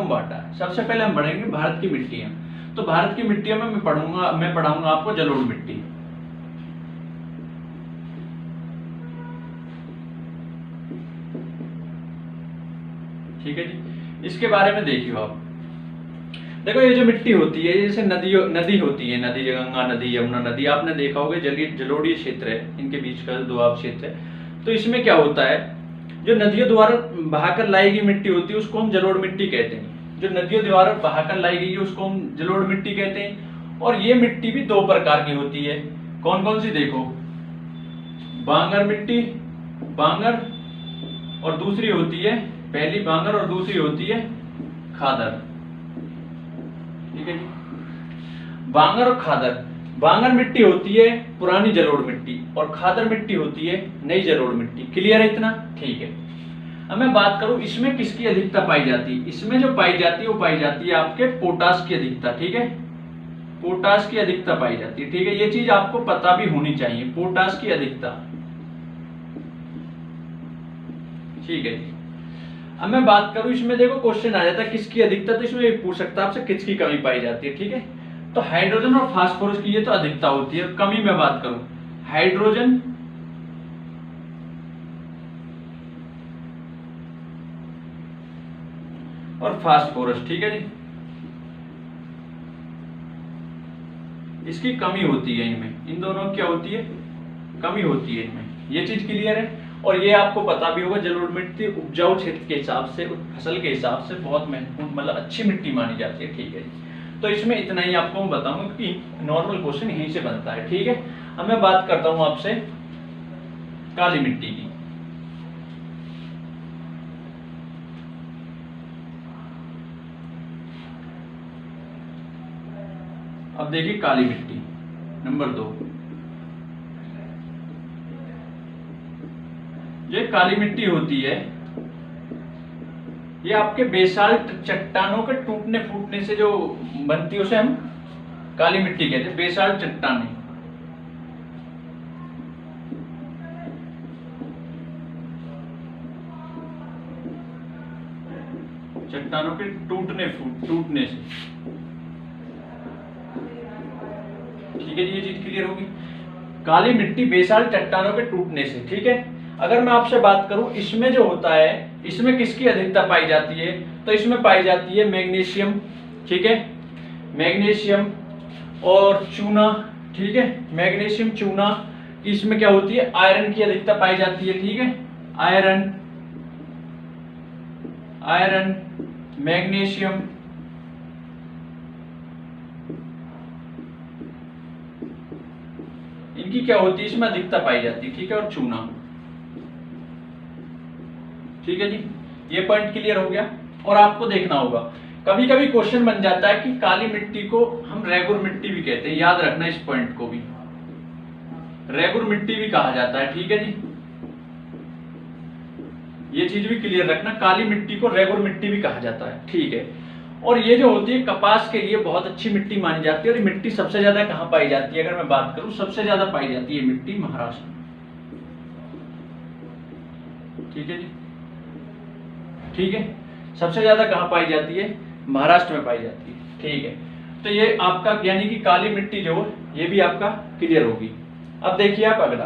क्यों बांटा है। सबसे पहले हम पढ़ेंगे भारत की मिट्टियां। तो भारत की मिट्टियों में मैं पढ़ाऊंगा आपको जलोढ़ मिट्टी। ठीक है जी, इसके बारे में देखिए आप। देखो ये जो मिट्टी होती है, जैसे नदी होती है, नदी गंगा नदी, यमुना नदी, आपने देखा होगा जलोढ़ीय क्षेत्र है, इनके बीच का दोआब क्षेत्र है। तो इसमें क्या होता है, जो नदियों द्वारा बहाकर लाई गई मिट्टी होती है उसको हम जलोढ़ मिट्टी कहते हैं। जो नदियों द्वारा बहाकर लाई गई है उसको हम जलोढ़ मिट्टी कहते हैं। और ये मिट्टी भी दो प्रकार की होती है। कौन कौन सी, देखो, बांगर मिट्टी, बांगर, और दूसरी होती है, पहली बांगर और दूसरी होती है खादर। ठीक है जी, बांगर और खादर। बांगर मिट्टी होती है पुरानी जलोढ़ मिट्टी और खादर मिट्टी होती है नई जलोढ़ मिट्टी। क्लियर है इतना? ठीक है। अब मैं बात करूं इसमें किसकी अधिकता पाई जाती है। इसमें जो पाई जाती है वो पाई जाती है आपके पोटाश की अधिकता। ठीक है, पोटाश की अधिकता पाई जाती है। ठीक है, ये चीज आपको पता भी होनी चाहिए, पोटाश की अधिकता। ठीक है जी। अब मैं बात करूं इसमें, देखो क्वेश्चन आ जाता है किसकी अधिकता, तो इसमें पूछ सकता है आपसे किसकी कमी पाई जाती है। ठीक है, तो हाइड्रोजन और फास्फोरस की ये तो अधिकता होती है। कमी में बात करूं, हाइड्रोजन और फास्फोरस, ठीक है जी, इसकी कमी होती है इनमें, इन दोनों की क्या होती है, कमी होती है इनमें। ये चीज क्लियर है। और ये आपको पता भी होगा जलोढ़ मिट्टी उपजाऊ क्षेत्र के हिसाब से, फसल के हिसाब से बहुत महत्वपूर्ण, मतलब अच्छी मिट्टी मानी जाती है। ठीक है जी, तो इसमें इतना ही आपको मैं बताऊंगा कि नॉर्मल क्वेश्चन यहीं से बनता है। ठीक है, अब मैं बात करता हूं आपसे काली मिट्टी की। अब देखिए काली मिट्टी नंबर 2। ये काली मिट्टी होती है, ये आपके बेसाल्ट चट्टानों के टूटने फूटने से जो बनती है उसे हम काली मिट्टी कहते हैं। बेसाल्ट चट्टानें, चट्टानों के टूटने से। ठीक है जी, ये चीज क्लियर होगी। काली मिट्टी बेसाल्ट चट्टानों के टूटने से। ठीक है, अगर मैं आपसे बात करूं इसमें जो होता है, इसमें किसकी अधिकता पाई जाती है, तो इसमें पाई जाती है मैग्नीशियम। ठीक है, मैग्नीशियम और चूना। ठीक है, मैग्नीशियम, चूना, इसमें क्या होती है, आयरन की अधिकता पाई जाती है। ठीक है, आयरन, मैग्नीशियम, इनकी क्या होती है, इसमें अधिकता पाई जाती है। ठीक है, और चूना। ठीक है जी, ये पॉइंट क्लियर हो गया। और आपको देखना होगा कभी कभी क्वेश्चन बन जाता है कि काली मिट्टी को हम रेगुर मिट्टी भी कहते हैं। याद रखना इस पॉइंट को भी, रेगुर मिट्टी भी कहा जाता है। ठीक है जी, ये चीज भी क्लियर रखना, काली मिट्टी को रेगुर मिट्टी भी कहा जाता है। ठीक है, और ये जो होती है कपास के लिए बहुत अच्छी मिट्टी मानी जाती है। और ये मिट्टी सबसे ज्यादा कहां पाई जाती है, अगर मैं बात करूं सबसे ज्यादा पाई जाती है मिट्टी महाराष्ट्र में। ठीक है जी, ठीक है, सबसे ज्यादा कहां पाई जाती है, महाराष्ट्र में पाई जाती है। ठीक है, तो ये आपका यानी कि काली मिट्टी जो ये भी आपका क्लियर होगी। अब देखिए आप अगला,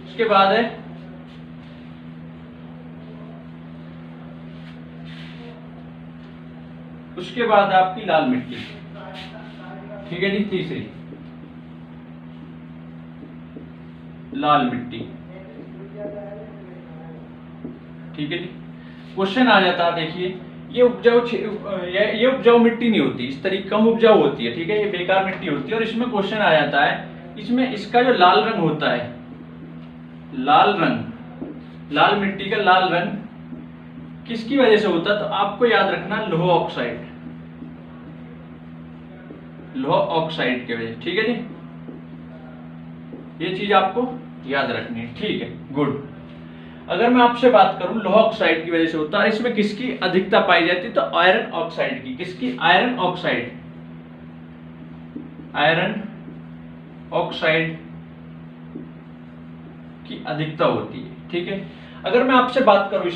उसके बाद है उसके बाद आपकी लाल मिट्टी। ठीक है जी, तीसरी लाल मिट्टी। ठीक है जी, क्वेश्चन आ जाता है, देखिए ये उपजाऊ मिट्टी नहीं होती, इस तरीके कम उपजाऊ होती है। ठीक है, ये बेकार मिट्टी होती है। और इसमें क्वेश्चन आ जाता है, इसमें इसका जो लाल रंग होता है, लाल रंग, लाल मिट्टी का लाल रंग किसकी वजह से होता है, तो आपको याद रखना लोह ऑक्साइड, लोह ऑक्साइड की वजह। ठीक है जी, ये चीज आपको याद रखनी है। ठीक है, गुड। अगर मैं आपसे बात करूं लोह ऑक्साइड की वजह से होता है, इसमें किसकी अधिकता पाई जाती है, तो आयरन ऑक्साइड की। किसकी, आयरन ऑक्साइड, आयरन ऑक्साइड की अधिकता होती है। ठीक है, अगर मैं आपसे बात करूं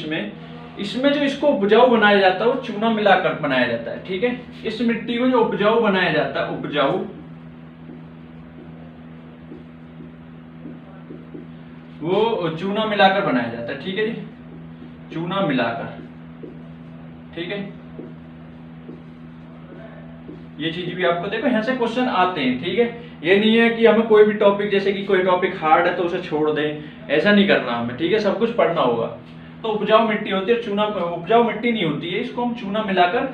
इसमें जो इसको उपजाऊ बनाया जाता है वो चूना मिलाकर बनाया जाता है, ठीक है। इस मिट्टी को जो उपजाऊ बनाया जाता है, उपजाऊ वो चूना मिलाकर बनाया जाता है, ठीक है जी, चूना मिलाकर, ठीक है। ये चीज भी आपको देखो यहाँ से क्वेश्चन आते हैं, ठीक है। ये नहीं है कि हमें कोई भी टॉपिक, जैसे कि कोई टॉपिक हार्ड है तो उसे छोड़ दें, ऐसा नहीं करना हमें, ठीक है, सब कुछ पढ़ना होगा। तो उपजाऊ मिट्टी होती है, चूना उपजाऊ मिट्टी नहीं होती है, इसको हम चूना मिलाकर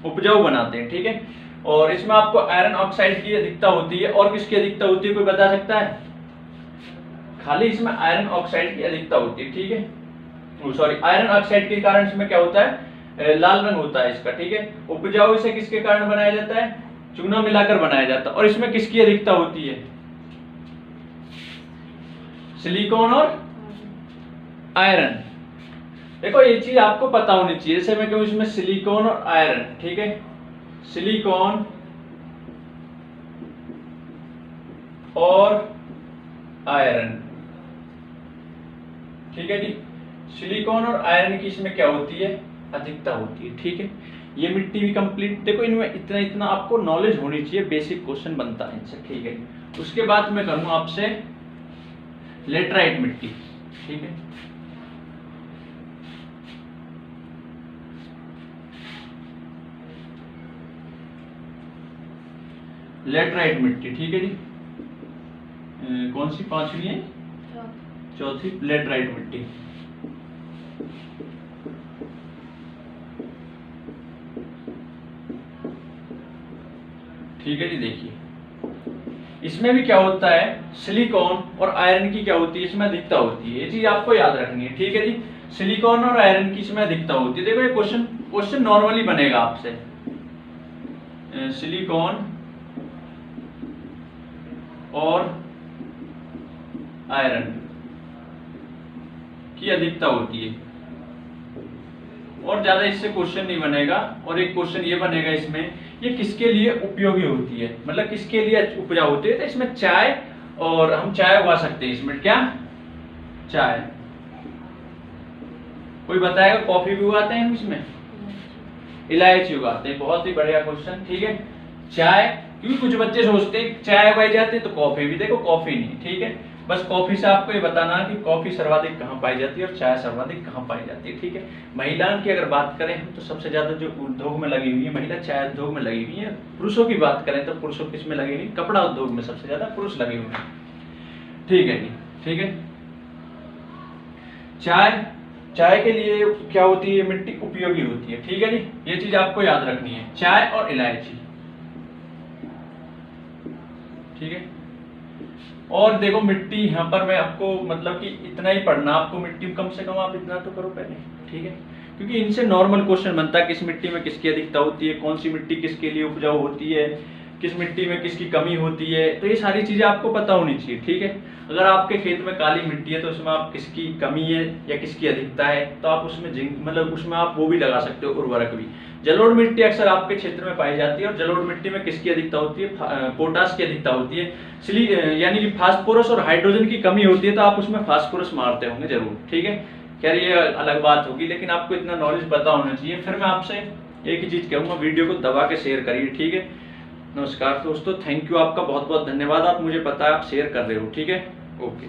उपजाऊ बनाते हैं, ठीक है। और इसमें आपको आयरन ऑक्साइड की अधिकता होती है, और किसकी अधिकता होती है कोई बता सकता है? खाली इसमें आयरन ऑक्साइड की अधिकता होती है, ठीक है। सॉरी, आयरन ऑक्साइड के कारण इसमें क्या होता है, लाल रंग होता है इसका, ठीक है। उपजाऊ इसे किसके कारण बनाया जाता है? चूना मिलाकर बनाया जाता है। और इसमें किसकी अधिकता होती है? सिलिकॉन और आयरन। देखो ये चीज आपको पता होनी चाहिए, जैसे मैं कहूं इसमें सिलिकॉन और आयरन, ठीक है, सिलिकॉन और आयरन, ठीक है जी। सिलिकॉन और आयरन की इसमें क्या होती है? अधिकता होती है, ठीक है। ये मिट्टी भी कंप्लीट, देखो इनमें इतना इतना आपको नॉलेज होनी चाहिए, बेसिक क्वेश्चन बनता है इनसे, ठीक है। उसके बाद मैं करूंगा आपसे लेटराइट मिट्टी, ठीक है। लेटराइट मिट्टी, ठीक है जी। कौन सी पांचवी है? चौथी, लेटराइट मिट्टी। ठीक है जी। देखिए इसमें भी क्या होता है, सिलिकॉन और आयरन की क्या होती है, इसमें अधिकता होती है। ये चीज आपको याद रखनी है, ठीक है जी। सिलिकॉन और आयरन की इसमें अधिकता होती है। देखो ये क्वेश्चन नॉर्मली बनेगा आपसे, सिलिकॉन और आयरन की अधिकता होती है, और ज्यादा इससे क्वेश्चन नहीं बनेगा। और एक क्वेश्चन ये बनेगा इसमें, ये किसके लिए उपयोगी होती है, मतलब किसके लिए उपजा होती है। तो इसमें चाय, और हम चाय उगा सकते हैं इसमें, क्या चाय। कोई बताएगा? कॉफी भी उगाते हैं हम इसमें, इलायची उगाते हैं। बहुत ही बढ़िया क्वेश्चन, ठीक है। चाय, क्योंकि कुछ बच्चे सोचते हैं चाय उगाई जाती है तो कॉफी भी, देखो कॉफी नहीं, ठीक है। बस कॉफी से आपको ये बताना है कि कॉफी सर्वाधिक कहाँ पाई जाती है और चाय सर्वाधिक कहाँ पाई जाती है, ठीक है। महिलाओं की अगर बात करें हम, तो सबसे ज्यादा जो उद्योग में लगी हुई है महिला, चाय उद्योग में लगी हुई है। पुरुषों की बात करें तो पुरुषों किस में लगे हुए? कपड़ा उद्योग में सबसे ज्यादा पुरुष लगे हुए हैं, ठीक है जी, ठीक है। चाय के लिए क्या होती है मिट्टी? उपयोगी होती है, ठीक है जी। ये चीज आपको याद रखनी है, चाय और इलायची, ठीक है। और देखो मिट्टी, यहाँ पर मैं आपको मतलब कि इतना ही पढ़ना आपको, मिट्टी कम से कम आप इतना तो करो पहले, ठीक है। क्योंकि इनसे नॉर्मल क्वेश्चन बनता है, किस मिट्टी में किसकी अधिकता होती है, कौन सी मिट्टी किसके लिए उपजाऊ होती है, किस मिट्टी में किसकी कमी होती है। तो ये सारी चीजें आपको पता होनी चाहिए, ठीक है। अगर आपके खेत में काली मिट्टी है तो उसमें आप किसकी कमी है या किसकी अधिकता है, तो आप उसमें जिंक, मतलब उसमें आप वो भी लगा सकते हो, उर्वरक भी। जलोढ़ मिट्टी अक्सर आपके क्षेत्र में पाई जाती है, और जलोढ़ मिट्टी में किसकी अधिकता होती है? पोटास की अधिकता होती है। यानी कि फास्फोरस और हाइड्रोजन की कमी होती है, तो आप उसमें फास्फोरस मारते होंगे जरूर, ठीक है। खैर ये अलग बात होगी, लेकिन आपको इतना नॉलेज पता होना चाहिए। फिर मैं आपसे एक ही चीज कहूंगा, वीडियो को दबा के शेयर करिए, ठीक है। नमस्कार दोस्तों, थैंक यू, आपका बहुत बहुत धन्यवाद। आप मुझे पता है आप शेयर कर रहे हो, ठीक है। ओके।